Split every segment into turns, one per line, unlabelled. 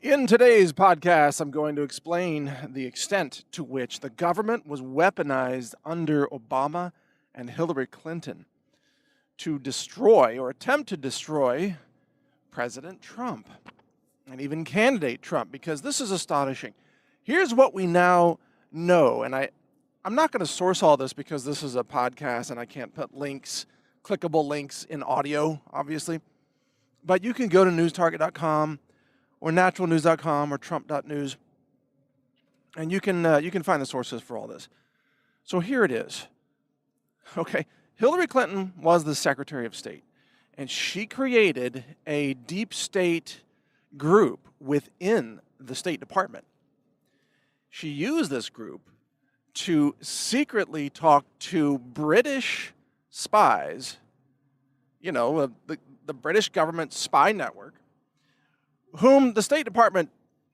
In today's podcast, I'm going to explain the extent to which the government was weaponized under Obama and Hillary Clinton to destroy or attempt to destroy President Trump and even candidate Trump, because this is astonishing. Here's what we now know, and I'm not going to source all this because this is a podcast and I can't put links, clickable links in audio, obviously. But you can go to newstarget.com or naturalnews.com or trump.news, and you can find the sources for all this. So here it is. Okay, Hillary Clinton was the Secretary of State, and she created a deep state group within the State Department. She used this group to secretly talk to British spies, the British government spy network, whom the State Department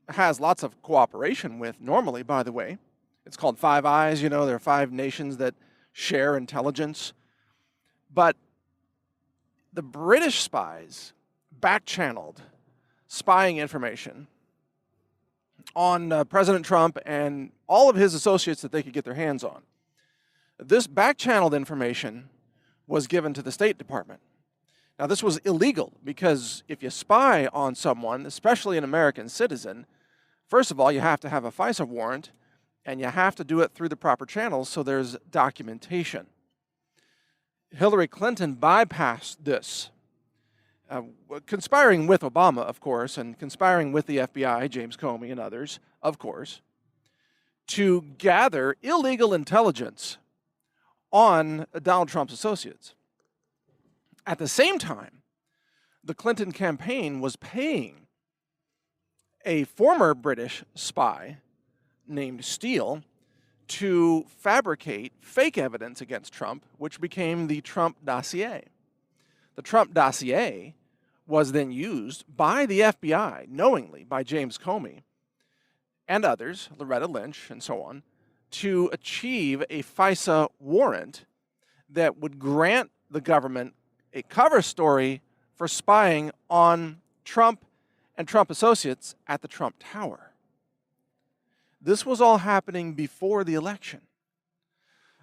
has lots of cooperation with normally, by the way. It's called Five Eyes. There are 5 nations that share intelligence. But the British spies back-channeled spying information on President Trump and all of his associates that they could get their hands on. This back-channeled information was given to the State Department. Now, this was illegal because if you spy on someone, especially an American citizen, first of all, you have to have a FISA warrant, and you have to do it through the proper channels, so there's documentation. Hillary Clinton bypassed this, conspiring with Obama, of course, and conspiring with the FBI, James Comey and others, of course, to gather illegal intelligence on Donald Trump's associates. At the same time, the Clinton campaign was paying a former British spy named Steele to fabricate fake evidence against Trump, which became the Trump dossier. The Trump dossier was then used by the FBI, knowingly, by James Comey and others, Loretta Lynch and so on, to achieve a FISA warrant that would grant the government a cover story for spying on Trump and Trump associates at the Trump Tower. This was all happening before the election.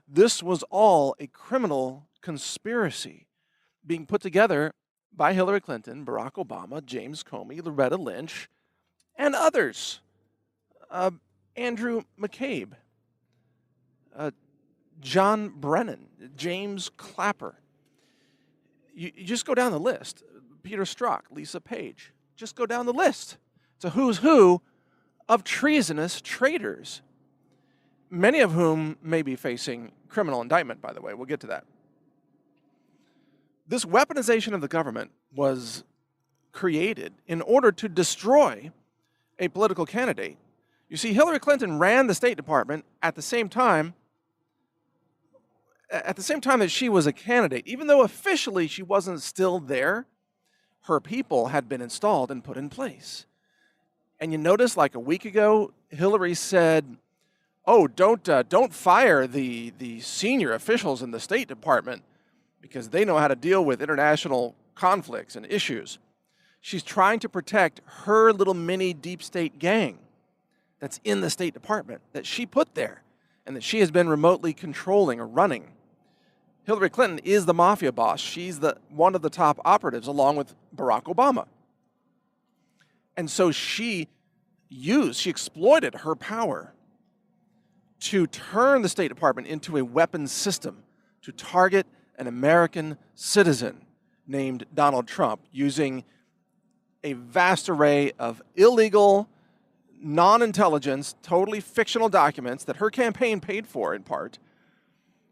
This was all a criminal conspiracy being put together by Hillary Clinton, Barack Obama, James Comey, Loretta Lynch, and others. Andrew McCabe, John Brennan, James Clapper. You just go down the list. Peter Strzok, Lisa Page. Just go down the list. It's a who's who of treasonous traitors, many of whom may be facing criminal indictment, by the way. We'll get to that. This weaponization of the government was created in order to destroy a political candidate. You see, Hillary Clinton ran the State Department at the same time that she was a candidate. Even though officially she wasn't still there, her people had been installed and put in place. And you notice, like a week ago, Hillary said, "Oh, don't fire the senior officials in the State Department because they know how to deal with international conflicts and issues." She's trying to protect her little mini deep state gang that's in the State Department that she put there and that she has been remotely controlling or running. Hillary Clinton is the mafia boss. She's one of the top operatives along with Barack Obama. And so she exploited her power to turn the State Department into a weapons system to target an American citizen named Donald Trump using a vast array of illegal, non-intelligence, totally fictional documents that her campaign paid for in part,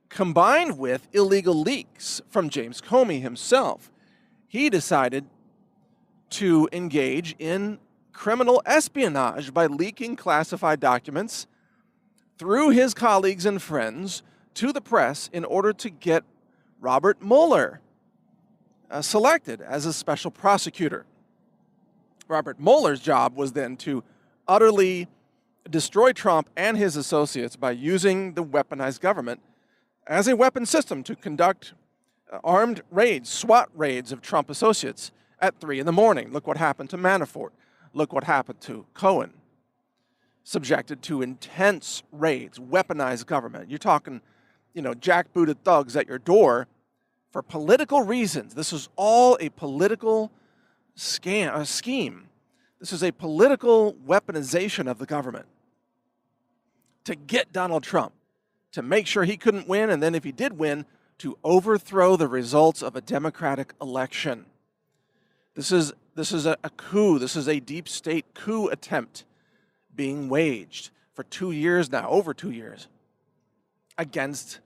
combined with illegal leaks from James Comey himself. He decided to engage in criminal espionage by leaking classified documents through his colleagues and friends to the press in order to get Robert Mueller selected as a special prosecutor. Robert Mueller's job was then to utterly destroy Trump and his associates by using the weaponized government as a weapon system to conduct armed raids, SWAT raids of Trump associates at 3 in the morning. Look what happened to Manafort. Look what happened to Cohen, subjected to intense raids, weaponized government. You're talking, jackbooted thugs at your door for political reasons. This is all a political scheme. This is a political weaponization of the government to get Donald Trump, to make sure he couldn't win, and then if he did win, to overthrow the results of a democratic election. This is a coup. This is a deep state coup attempt being waged for 2 years now, over 2 years, against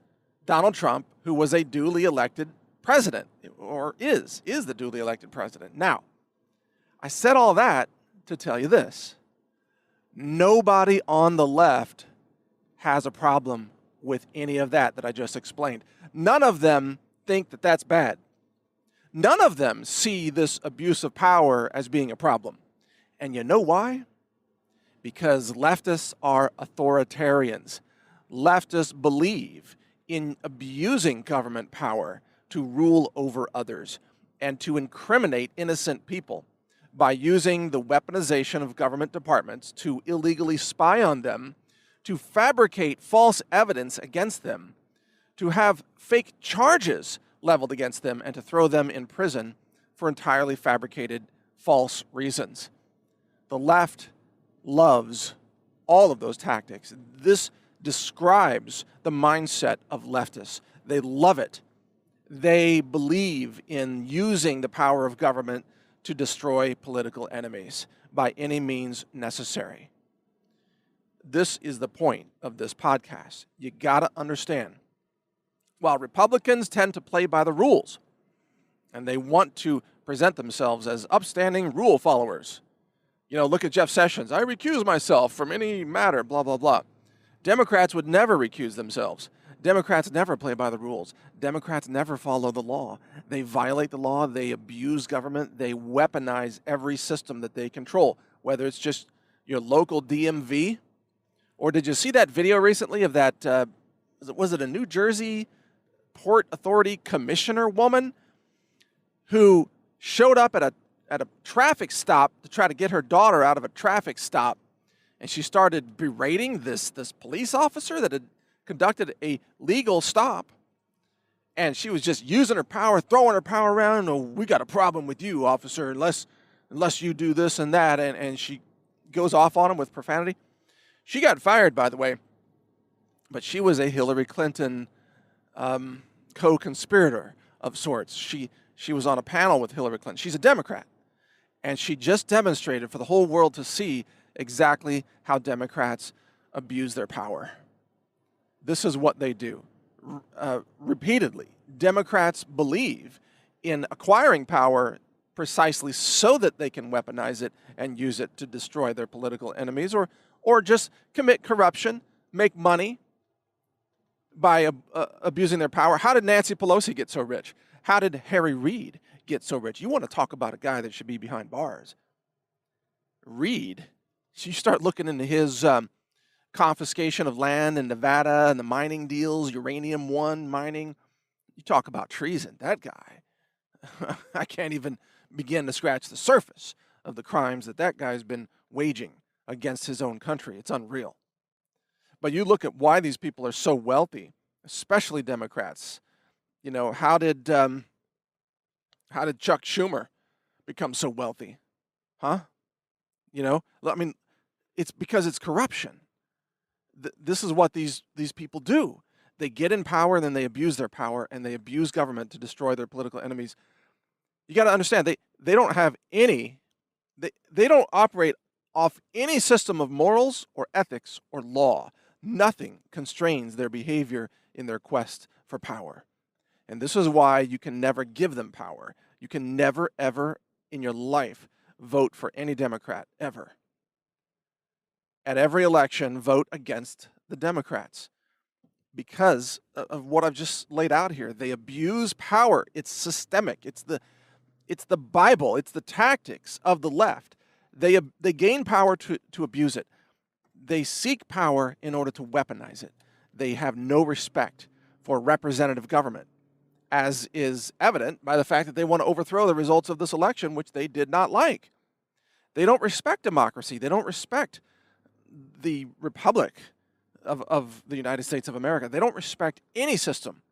Donald Trump, who was a duly elected president, or is the duly elected president. Now, I said all that to tell you this. Nobody on the left has a problem with any of that I just explained. None of them think that that's bad. None of them see this abuse of power as being a problem. And you know why? Because leftists are authoritarians. Leftists believe in abusing government power to rule over others and to incriminate innocent people by using the weaponization of government departments to illegally spy on them, to fabricate false evidence against them, to have fake charges leveled against them, and to throw them in prison for entirely fabricated false reasons. The left loves all of those tactics. This describes the mindset of leftists. They love it. They believe in using the power of government to destroy political enemies by any means necessary. This is the point of this podcast. You got to understand, while Republicans tend to play by the rules, and they want to present themselves as upstanding rule followers. Look at Jeff Sessions. I recuse myself from any matter, blah, blah, blah. Democrats would never recuse themselves. Democrats never play by the rules. Democrats never follow the law. They violate the law. They abuse government. They weaponize every system that they control, whether it's just your local DMV, or did you see that video recently of that, was it a New Jersey Port Authority commissioner woman who showed up at a traffic stop to try to get her daughter out of a traffic stop, and she started berating this police officer that had conducted a legal stop, and she was just using her power, throwing her power around. Oh, we got a problem with you, officer, unless you do this and that, and she goes off on him with profanity. She got fired, by the way, but she was a Hillary Clinton co-conspirator of sorts. She was on a panel with Hillary Clinton. She's a Democrat, and she just demonstrated for the whole world to see exactly how Democrats abuse their power. This is what they do. Repeatedly, Democrats believe in acquiring power precisely so that they can weaponize it and use it to destroy their political enemies, or just commit corruption, make money by abusing their power. How did Nancy Pelosi get so rich? How did Harry Reid get so rich? You want to talk about a guy that should be behind bars. Reid, so you start looking into his confiscation of land in Nevada and the mining deals, Uranium One mining. You talk about treason. That guy, I can't even begin to scratch the surface of the crimes that guy's been waging against his own country. It's unreal. But you look at why these people are so wealthy, especially Democrats. How did Chuck Schumer become so wealthy? Huh? It's because it's corruption. This is what these people do. They get in power, and then they abuse their power, and they abuse government to destroy their political enemies. You got to understand, they don't have any, they don't operate off any system of morals or ethics or law. Nothing constrains their behavior in their quest for power. And this is why you can never give them power. You can never, ever in your life vote for any Democrat, ever. At every election, vote against the Democrats because of what I've just laid out here. They abuse power. It's systemic. It's the Bible. It's the tactics of the left. They gain power to abuse it. They seek power in order to weaponize it. They have no respect for representative government, as is evident by the fact that they want to overthrow the results of this election, which they did not like. They don't respect democracy. They don't respect the republic of the United States of America. They don't respect any system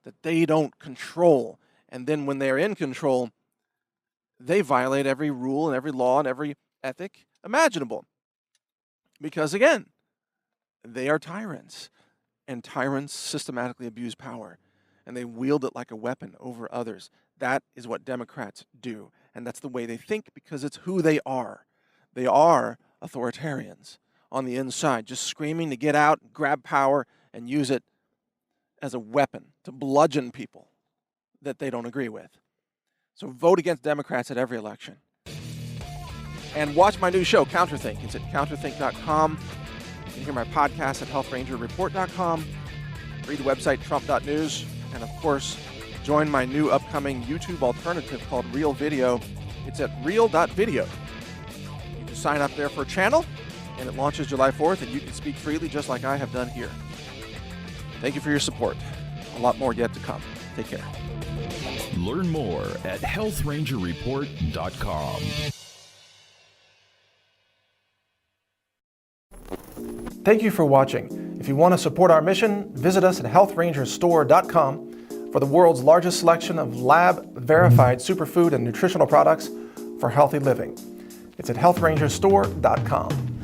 that they don't control. And then when they're in control, they violate every rule and every law and every ethic imaginable. Because again, they are tyrants, and tyrants systematically abuse power, and they wield it like a weapon over others. That is what Democrats do, and that's the way they think because it's who they are. They are authoritarians on the inside, just screaming to get out, grab power, and use it as a weapon to bludgeon people that they don't agree with. So vote against Democrats at every election. And watch my new show, Counterthink. It's at counterthink.com. You can hear my podcast at healthrangerreport.com. Read the website, trump.news. And of course, join my new upcoming YouTube alternative called Real Video. It's at real.video. You can sign up there for a channel, and it launches July 4th, and you can speak freely just like I have done here. Thank you for your support. A lot more yet to come. Take care.
Learn more at healthrangerreport.com.
Thank you for watching. If you want to support our mission, visit us at healthrangerstore.com for the world's largest selection of lab-verified superfood and nutritional products for healthy living. It's at healthrangerstore.com.